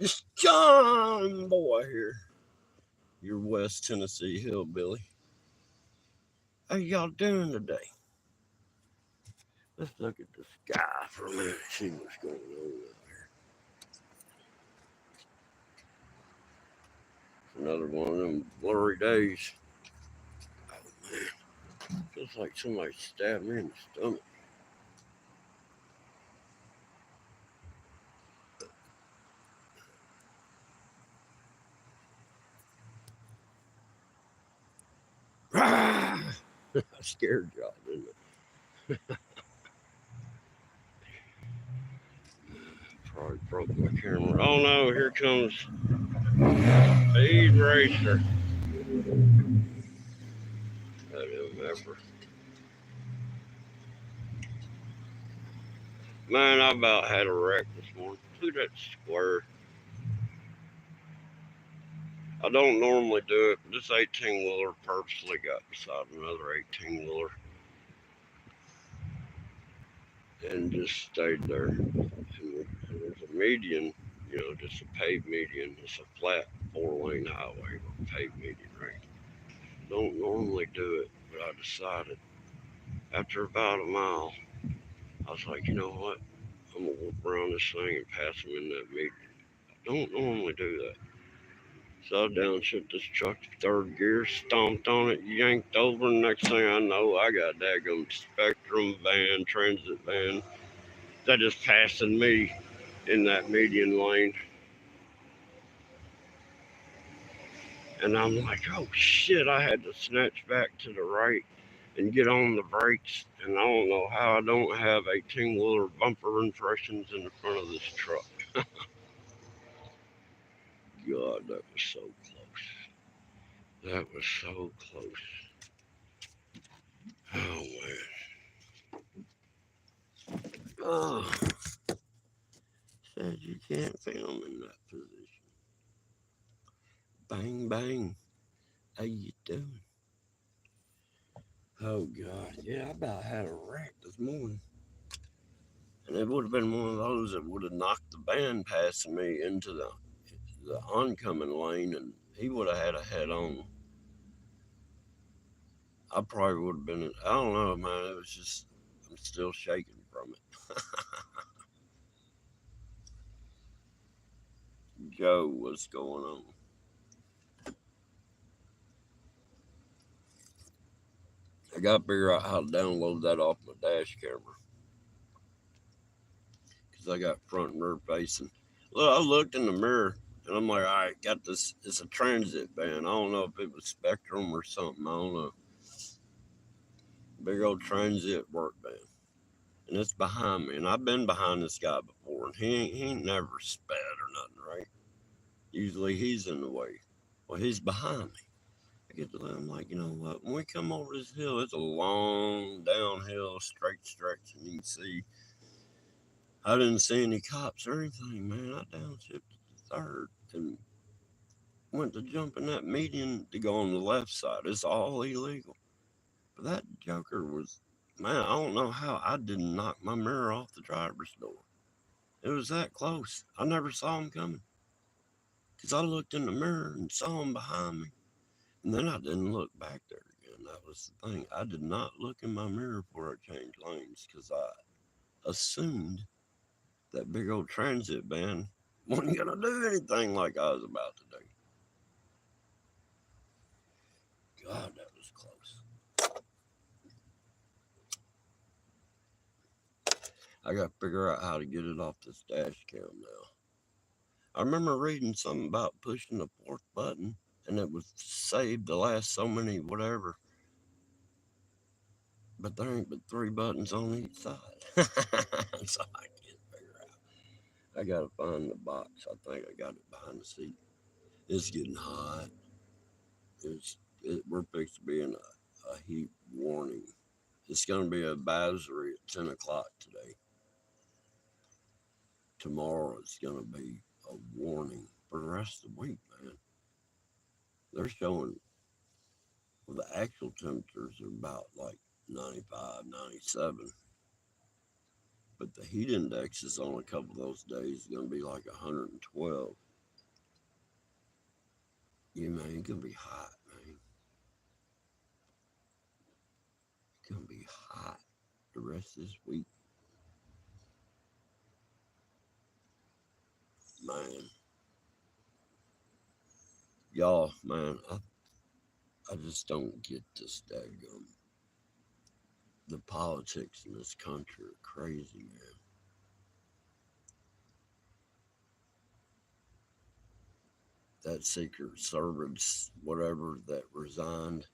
It's John Boy here, your West Tennessee hillbilly. How y'all doing today? Let's look at the sky for a minute, see what's going on out here. It's another one of them blurry days. Oh man, feels like somebody stabbed me in the stomach. I scared y'all, didn't I? Probably broke my camera. Oh no, here comes Speed Racer. I don't remember. Man, I about had a wreck this morning. Look at that square. I don't normally do it, but this 18 wheeler purposely got beside another 18 wheeler and just stayed there. And there's a median, just a paved median. It's a flat 4-lane highway, but paved median, right? Don't normally do it, but I decided after about a mile, I was like, you know what? I'm gonna whip around this thing and pass him in that median. I don't normally do that. So I downshift this truck to third gear, stomped on it, yanked over, and next thing I know, I got daggum Spectrum van, transit van, that just passing me in that median lane. And I'm like, oh shit, I had to snatch back to the right and get on the brakes. And I don't know how I don't have 18 wheeler bumper impressions in the front of this truck. God, that was so close. That was so close. Oh man. Oh. Said you can't film in that position. Bang, bang. How you doing? Oh, God. Yeah, I about had a wreck this morning. And it would have been one of those that would have knocked the band passing me into the oncoming lane, and he would have had a head on. I probably would have been, I don't know, man. It was just, I'm still shaking from it. Joe, what's going on? I got to figure out how to download that off my dash camera because I got front and rear facing. Look, I looked in the mirror and I'm like, all right, got this. It's a transit van. I don't know if it was Spectrum or something. I don't know. Big old transit work van. And it's behind me. And I've been behind this guy before and he ain't never sped or nothing, right? Usually he's in the way. Well, he's behind me. I get to I'm like, you know what? When we come over this hill, it's a long downhill, straight stretch, and you can see I didn't see any cops or anything, man. I downshifted to third and went to jump in that median to go on the left side. It's all illegal. But that joker was, man, I don't know how I didn't knock my mirror off the driver's door. It was that close. I never saw him coming because I looked in the mirror and saw him behind me. And then I didn't look back there again. That was the thing. I did not look in my mirror before I changed lanes because I assumed that big old transit van wasn't going to do anything like I was about to do. God, that was close. I got to figure out how to get it off this dash cam now. I remember reading something about pushing the fourth button and it would save the last so many whatever. But there ain't but three buttons on each side. So I can't figure out. I gotta find the box. I think I got it behind the seat. It's getting hot. We're fixed to be in a heat warning. It's gonna be advisory at 10 o'clock today. Tomorrow it's gonna be a warning for the rest of the week, man. They're showing the actual temperatures are about like 95, 97. But the heat index is on a couple of those days going to be like 112. Yeah, man, it's gonna be hot, man. It's gonna be hot the rest of this week, man. Y'all, man, I just don't get this daggum. The politics in this country are crazy, man. That Secret Service, whatever that resigned,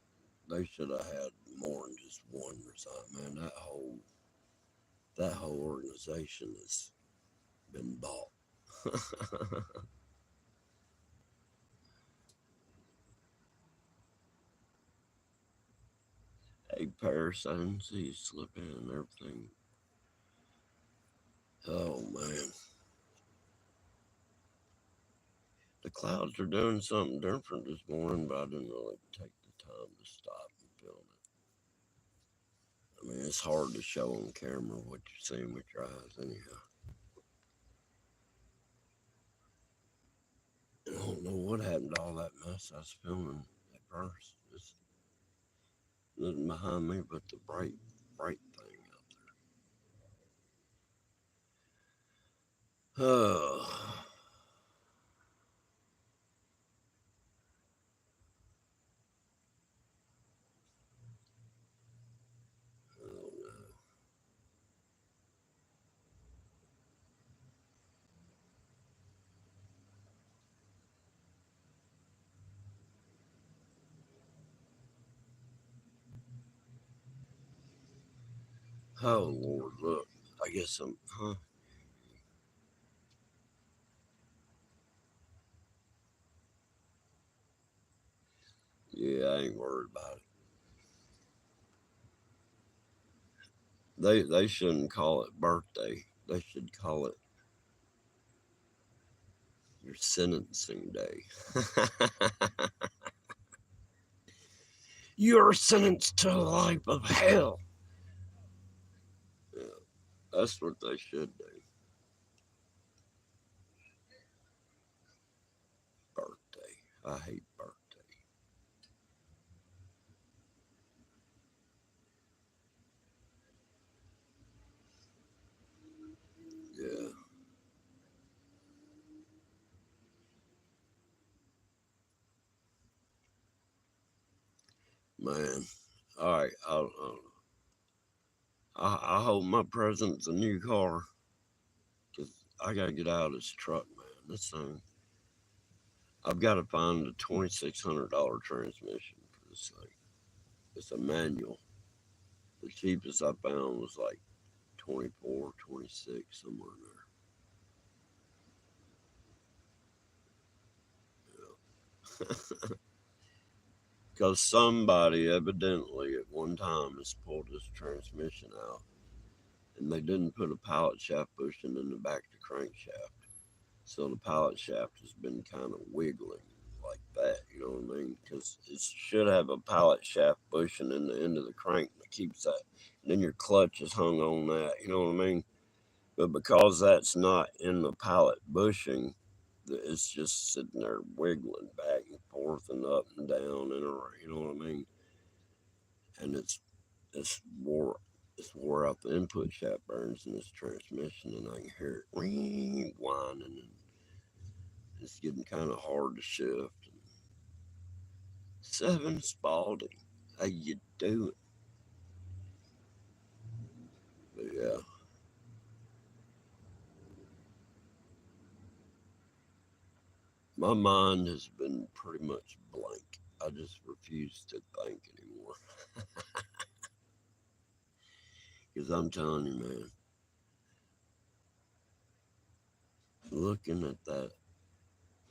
they should have had more than just one resign, man. That whole organization has been bought. Hey, Paris, I didn't see you slip in and everything. Oh man, the clouds are doing something different this morning, but I didn't really take the time to stop and film it. I mean, it's hard to show on camera what you're seeing with your eyes, anyhow. And I don't know what happened to all that mess I was filming at first. There's nothing behind me but the bright thing out there. Oh, oh no. Oh Lord, look. I guess huh? Yeah, I ain't worried about it. They shouldn't call it birthday. They should call it your sentencing day. You're sentenced to a life of hell. Yeah, that's what they should do. Birthday. I hate birthday. Yeah, man. All right. I hope my present's a new car because I gotta get out of this truck, man. This thing. I've got to find a $2,600 transmission for this thing. It's a manual. The cheapest I found was like 24, 26, somewhere in there. Because somebody evidently at one time has pulled this transmission out and they didn't put a pilot shaft bushing in the back of the crankshaft. So the pilot shaft has been kind of wiggling like that, you know what I mean? Because it should have a pilot shaft bushing in the end of the crank that keeps that. And then your clutch is hung on that, you know what I mean? But because that's not in the pilot bushing, it's just sitting there wiggling back and forth and up and down and around, you know what I mean? And it's wore it's wore out the input shaft bearings in this transmission, and I can hear it whining, and it's getting kind of hard to shift. Seven Spalding, how you doing? But yeah, my mind has been pretty much blank. I just refuse to think anymore because I'm telling you, man, looking at that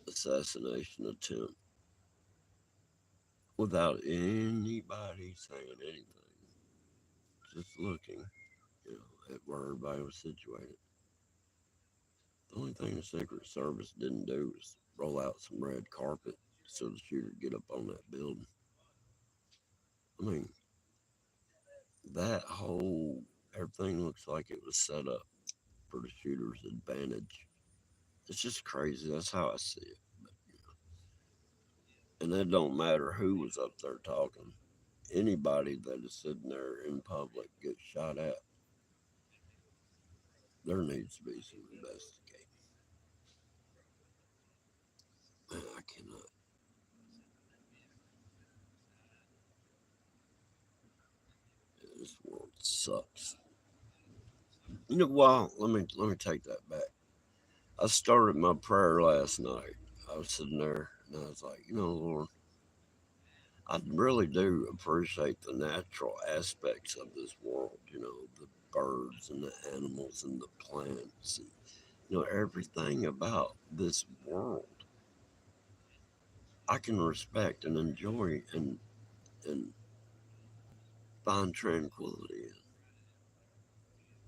assassination attempt without anybody saying anything, just looking, at where everybody was situated. The only thing the Secret Service didn't do was roll out some red carpet so the shooter could get up on that building. I mean, that whole everything looks like it was set up for the shooter's advantage. It's just crazy. That's how I see it. And it don't matter who was up there talking. Anybody that is sitting there in public gets shot at. There needs to be some investigating. Man, I cannot. This world sucks. You know, well, let me take that back. I started my prayer last night. I was sitting there and I was like, Lord, I really do appreciate the natural aspects of this world. The birds and the animals and the plants and everything about this world. I can respect and enjoy and find tranquility in.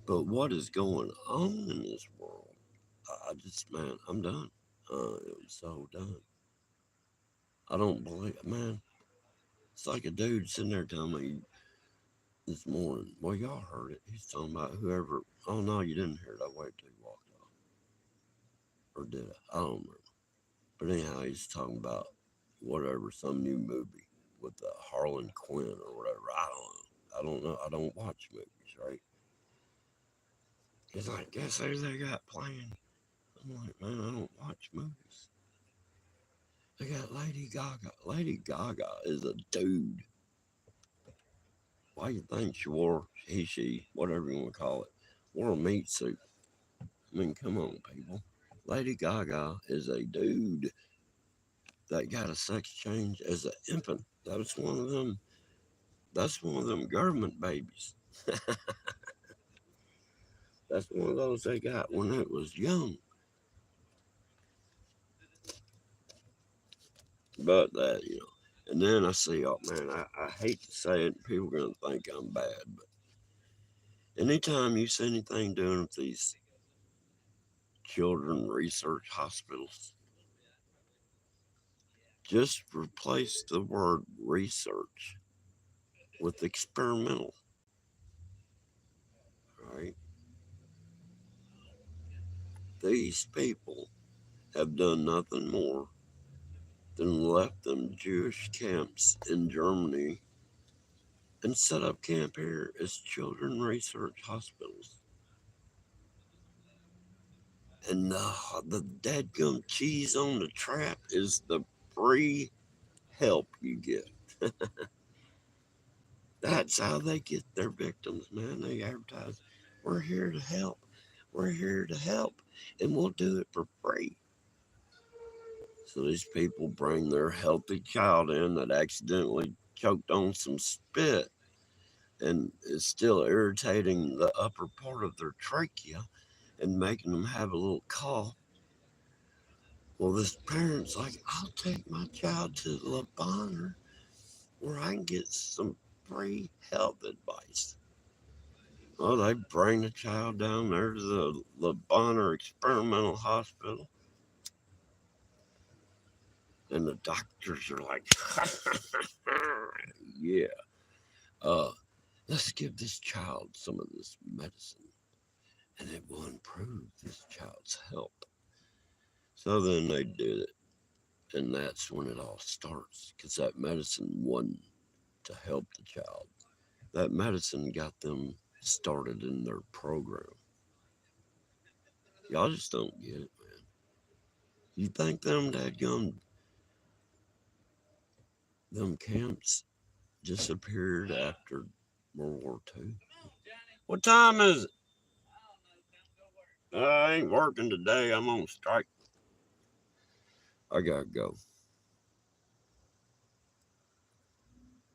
But what is going on in this world? Man, I'm done. I am so done. I don't believe, man. It's like a dude sitting there telling me this morning. Well, y'all heard it. He's talking about whoever. Oh no, you didn't hear it. I waited till he walked off, or did I? I don't remember. But anyhow, he's talking about whatever, some new movie with Harlan Quinn or whatever. I don't know. I don't know. I don't watch movies, right? He's like, guess who they got playing? I'm like, man, I don't watch movies. They got Lady Gaga. Lady Gaga is a dude. Why you think she wore, she, whatever you want to call it, wore a meat suit? I mean, come on, people. Lady Gaga is a dude that got a sex change as an infant. That was one of them. That's one of them government babies. That's one of those they got when it was young. But and then I see, oh man, I hate to say it, people are gonna think I'm bad, but anytime you see anything doing with these children research hospitals, just replace the word research with experimental. Right? These people have done nothing more than left them Jewish camps in Germany and set up camp here as children research hospitals. And the dadgum cheese on the trap is the free help you get. That's how they get their victims, man. They advertise, we're here to help. We're here to help, and we'll do it for free. So these people bring their healthy child in that accidentally choked on some spit and is still irritating the upper part of their trachea and making them have a little cough. Well, this parent's like, I'll take my child to Le Bonheur where I can get some free health advice. Well, they bring the child down there to the Le Bonheur Experimental Hospital. And the doctors are like, yeah, uh, let's give this child some of this medicine and it will improve this child's health. So then they did it. And that's when it all starts because that medicine wasn't to help the child. That medicine got them started in their program. Y'all just don't get it, man. You think them camps disappeared after World War II? What time is it? I ain't working today. I'm on strike. I gotta go.